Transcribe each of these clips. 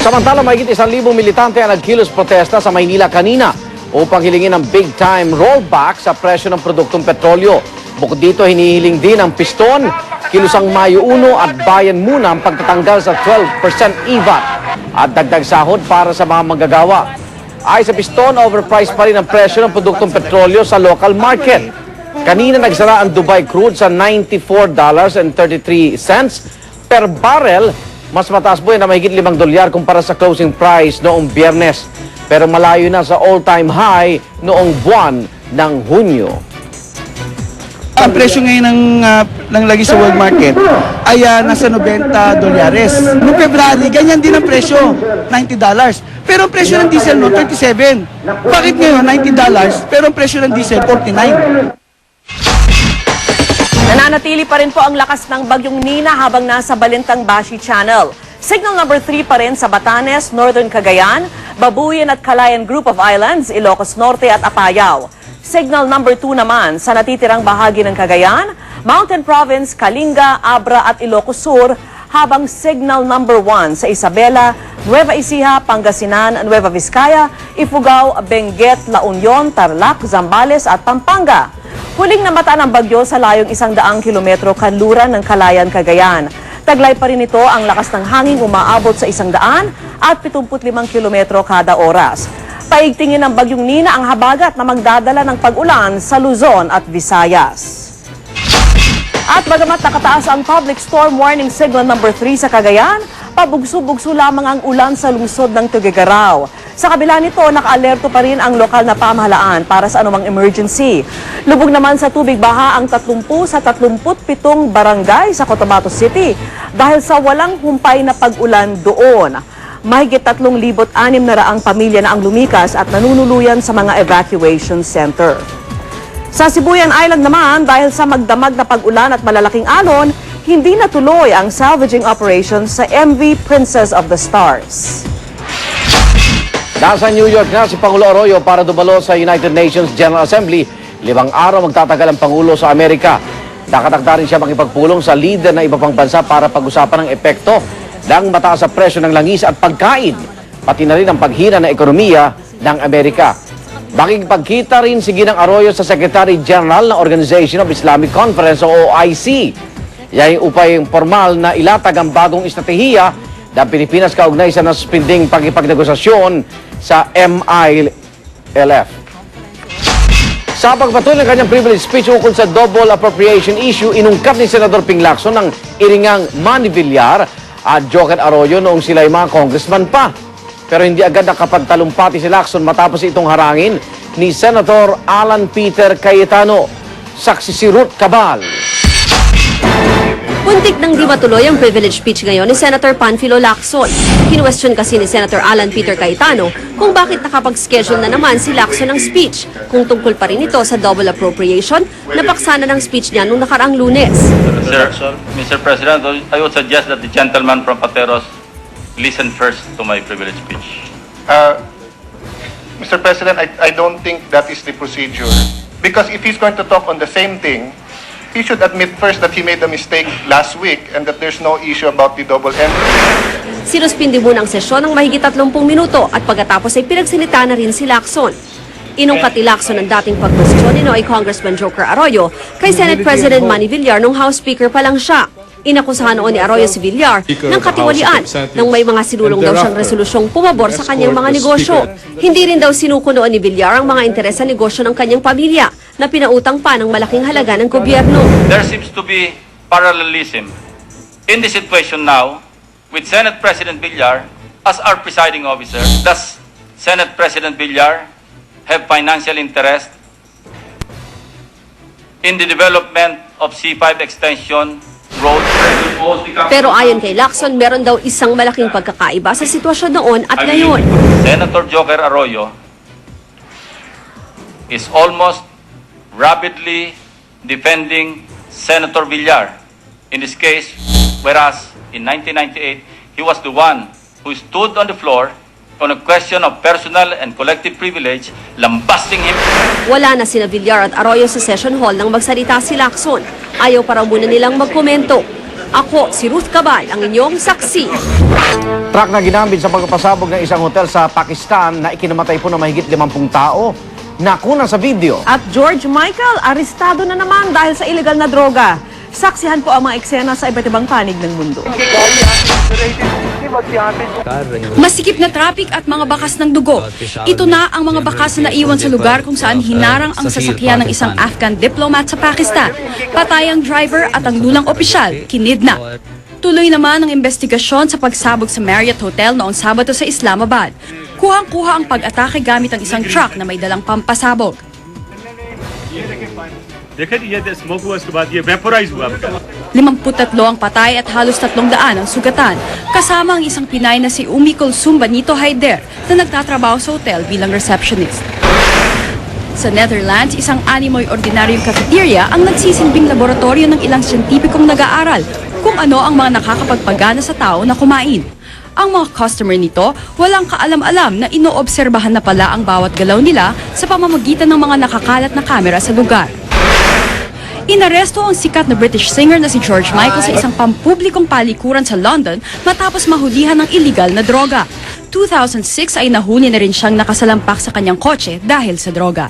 Samantala, mahigit 1,000 militante ang nagkilos protesta sa Maynila kanina upang hilingin ang big-time rollback sa presyo ng produktong petrolyo. Bukod dito, hinihiling din ang piston, kilusang Mayo 1 at bayan muna ang pagtatanggal sa 12% EVAT at dagdag sahod para sa mga manggagawa. Ay sa piston, overpriced pa rin ang presyo ng produktong petrolyo sa local market. Kanina nagsara ang Dubai crude sa $94.33 per barrel. Mas mataas po yan na mahigit $5 kumpara sa closing price noong Biyernes. Pero malayo na sa all-time high noong buwan ng Hunyo. Ang presyo ngayon ng lagi sa world market ay nasa $90. Noong February, ganyan din ang presyo, $90. Pero ang presyo ng diesel no, $37. Bakit ngayon $90 pero ang presyo ng diesel $49? Nananatili pa rin po ang lakas ng bagyong Nina habang nasa Balintang Bashi Channel. Signal number 3 pa rin sa Batanes, Northern Cagayan, Babuyan at Calayan Group of Islands, Ilocos Norte at Apayao. Signal number 2 naman sa natitirang bahagi ng Cagayan, Mountain Province, Kalinga, Abra at Ilocos Sur, habang signal number 1 sa Isabela, Nueva Ecija, Pangasinan, Nueva Vizcaya, Ifugao, Benguet, La Union, Tarlac, Zambales at Pampanga. Huling namataan ang bagyo sa layong 100 kilometro kanluran ng Calayan, Cagayan. Taglay pa rin ito ang lakas ng hangin umaabot sa 100 at 75 kilometro kada oras. Paigtingin ng bagyong Nina ang habagat na magdadala ng pag-ulan sa Luzon at Visayas. At bagamat nakataas ang public storm warning signal number 3 sa Cagayan, pabugso-bugso lamang ang ulan sa lungsod ng Tuguegarao. Sa kabila nito, naka-alerto pa rin ang lokal na pamahalaan para sa anumang emergency. Lubog naman sa tubig baha ang 30 sa 37 barangay sa Cotabato City dahil sa walang humpay na pag-ulan doon. Mahigit 3,600 pamilya na ang lumikas at nanunuluyan sa mga evacuation center. Sa Sibuyan Island naman, dahil sa magdamag na pag-ulan at malalaking alon, hindi natuloy ang salvaging operations sa MV Princess of the Stars. Nasa New York na si Pangulo Arroyo para dumalo sa United Nations General Assembly. 5 araw magtatagal ang Pangulo sa Amerika. Nakatakda rin siya makipagpulong sa leader ng iba pang bansa para pag-usapan ang epekto ng mataas sa presyo ng langis at pagkain, pati na rin ang paghina ng ekonomiya ng Amerika. Makikipagkita rin si Ginang Arroyo sa Secretary General ng Organization of Islamic Conference o OIC. Yan upay formal na ilatag ang bagong estratehiya ng Pilipinas kaugnay sa nasuspinding pakipagnegosasyon sa MILF. Sa pagpatuloy ng kanyang privilege speech ukol sa double appropriation issue, inungkat ni Senador Ping Lacson ng iringang Manny Villar at Joker Arroyo noong sila ay mga congressman pa. Pero hindi agad nakapagtalumpati si Lacson matapos itong harangin ni Senator Alan Peter Cayetano. Saksi si Ruth Cabal. Puntik nang di matuloy ang privilege speech ngayon ni Senator Panfilo Lacson. Kinwestiyon kasi ni Senator Alan Peter Cayetano kung bakit nakapag-schedule na naman si Lacson ng speech, kung tungkol pa rin ito sa double appropriation na paksa na ng speech niya nung nakaraang Lunes. Mr. President, I would suggest that the gentleman from Pateros listen first to my privilege speech. Mr. President, I don't think that is the procedure. Because if he's going to talk on the same thing, he should admit first that he made a mistake last week and that there's no issue about the double entry. Sinuspindi muna ang sesyon ng mahigit 30 minuto at pagkatapos ay pinagsalita na rin si Lacson. Inungkat ni Lacson ang dating pagposisyon ni Noy Congressman Joker Arroyo kay Senate President Manny Villar nung House Speaker pa lang siya. Inakusahan noon ni Arroyo si Villar ng katiwalian nang may mga sinulong daw siyang resolusyong pumabor sa kanyang mga negosyo. Hindi rin daw sinuko noon ni Villar ang mga interes sa negosyo ng kanyang pamilya na pinautang pa ng malaking halaga ng gobyerno. There seems to be parallelism in the situation now with Senate President Villar as our presiding officer. Does Senate President Villar have financial interest in the development of C5 extension road? Pero ayon kay Lacson, meron daw isang malaking pagkakaiba sa sitwasyon noon at ngayon. Senator Joker Arroyo is almost rapidly defending Senator Villar in this case, whereas in 1998, he was the one who stood on the floor on a question of personal and collective privilege, lambasting him. Wala na sina Villar at Arroyo sa session hall nang magsalita si Lacson. Ayaw para muna nilang magkomento. Ako si Ruth Cabal, ang inyong saksi. Truck na ginamit sa pagpapasabog ng isang hotel sa Pakistan na ikinamatay po ng mahigit 50 tao. Nakunan sa video. At George Michael, arestado na naman dahil sa illegal na droga. Saksihan po ang mga eksena sa iba't ibang panig ng mundo. Masikip na traffic at mga bakas ng dugo. Ito na ang mga bakas na naiwan sa lugar kung saan hinarang ang sasakyan ng isang Afghan diplomat sa Pakistan. Patay ang driver at ang lulang opisyal, kinidnap. Tuloy naman ang investigasyon sa pagsabog sa Marriott Hotel noong Sabado sa Islamabad. Kuhang-kuha ang pag-atake gamit ang isang truck na may dalang pampasabog. देखा नहीं ये स्मोक हुआ उसके बाद ये वेपोराइज हुआ आपका 53 ang patay at halos 300 ang sugatan, kasama ang isang Pinay na si Umi Kulsum Benito Haider na nagtatrabaho sa hotel bilang receptionist. Sa Netherlands, isang animoy ordinaryong cafeteria ang nagsisilbing laboratorio ng ilang siyentipikong nag-aaral kung ano ang mga nakakapagpagana sa tao na kumain. Ang mga customer nito, walang kaalam-alam na inoobserbahan na pala ang bawat galaw nila sa pamamagitan ng mga nakakalat na kamera sa lugar. Inaresto ang sikat na British singer na si George Michael sa isang pampublikong palikuran sa London matapos mahulihan ng illegal na droga. 2006 ay nahuli na rin siyang nakasalampak sa kanyang kotse dahil sa droga.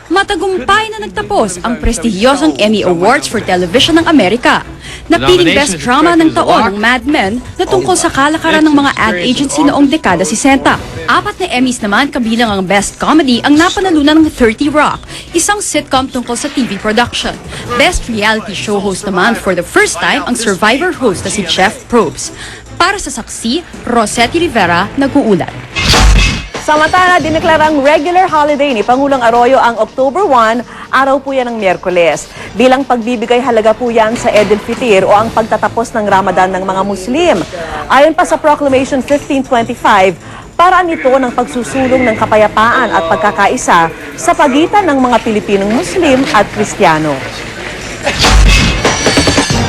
Matagumpay na nagtapos ang prestihiyosong Emmy Awards for Television ng Amerika. Napiling Best Drama ng taon ng Mad Men na tungkol sa kalakaran ng mga ad agency noong dekada 60. 4 na Emmys naman kabilang ang Best Comedy ang napanalunan ng 30 Rock, isang sitcom tungkol sa TV production. Best Reality Show host naman for the first time ang Survivor host na si Jeff Probst. Para sa saksi, Rosetti Rivera, nag-uulat. Samantala, dineklarang regular holiday ni Pangulong Arroyo ang October 1, araw po yan ng Miyerkules. Bilang pagbibigay halaga po yan sa Eid al-Fitr o ang pagtatapos ng Ramadan ng mga Muslim. Ayon pa sa Proclamation 1525, paraan ito ng pagsusulong ng kapayapaan at pagkakaisa sa pagitan ng mga Pilipinong Muslim at Kristiyano.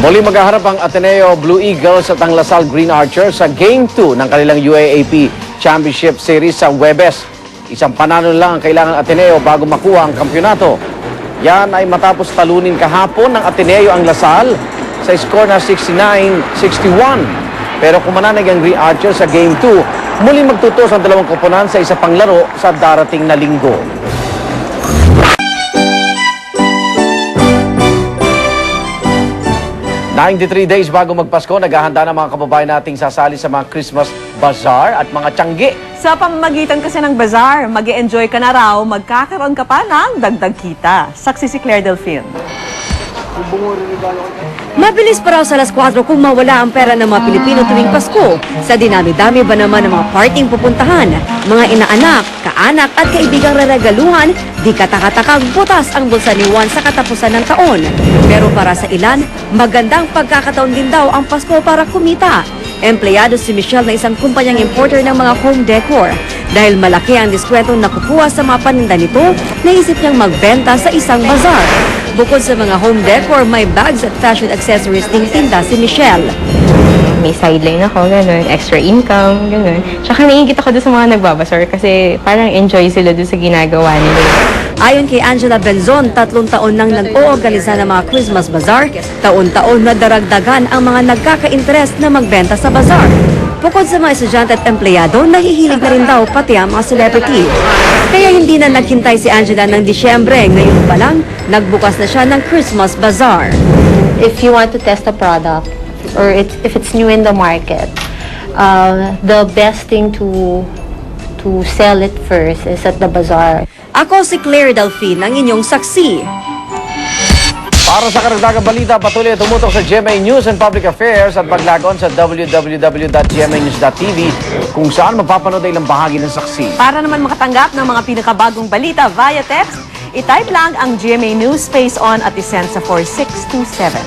Muli maghaharap ang Ateneo Blue Eagles at ang Lasal Green Archers sa Game 2 ng kanilang UAAP Championship Series sa Huwebes. Isang panalo lang ang kailangan Ateneo bago makuha ang kampyonato. Yan ay matapos talunin kahapon ng Ateneo ang Lasal sa score na 69-61. Pero kumananag ang Green Archers sa Game 2, muli magtutos ang dalawang koponan sa isa pang laro sa darating na linggo. $93 days bago magpasko, naghahanda ng mga kababayan nating sasali sa mga Christmas Bazaar at mga tiyanggi. Sa pamamagitan kasi ng bazaar, mag-e-enjoy ka na raw, magkakaroon ka pa ng dagdag kita. Saksi si Claire Delfin. Mabilis pa raw sa alas 4 kung mawala ang pera ng mga Pilipino tuwing Pasko. Sa dinami-dami ba naman ng mga parting pupuntahan, mga inaanak, kaanak at kaibigang reregaluhan, di katakatakang butas ang bulsa ni Juan sa katapusan ng taon. Pero para sa ilan, magandang pagkakataon din daw ang Pasko para kumita. Empleyado si Michelle na isang kumpanyang importer ng mga home decor. Dahil malaki ang diskwentong nakukuha sa mga paninda nito, naisip niyang magbenta sa isang bazaar. Bukod sa mga home decor, may bags at fashion accessories ding tinda si Michelle. May sideline ako, gano'n, extra income, gano'n. Tsaka naiingit ako doon sa mga nagbabasar kasi parang enjoy sila doon sa ginagawa nila. Ayon kay Angela Benzon, 3 taon nang nag-oorganisa ng mga Christmas Bazaar, taon-taon na daragdagan ang mga nagkaka-interest na magbenta sa bazaar. Bukod sa mga estudyante at empleyado, nahihilig na rin daw pati ang mga celebrity. Kaya hindi na naghintay si Angela ng Disyembre, ngayon pa lang, nagbukas na siya ng Christmas Bazaar. If you want to test a product or if it's new in the market, the best thing to sell it first is at the bazaar. Ako si Claire Delfin, ang inyong saksi. Para sa karagdagang balita, patuloy na tumutok sa GMA News and Public Affairs at maglagon sa www.gmanews.tv kung saan mapapanood ay ilang bahagi ng saksi. Para naman makatanggap ng mga pinakabagong balita via text, i-type lang ang GMA News Space On at isend sa 4627.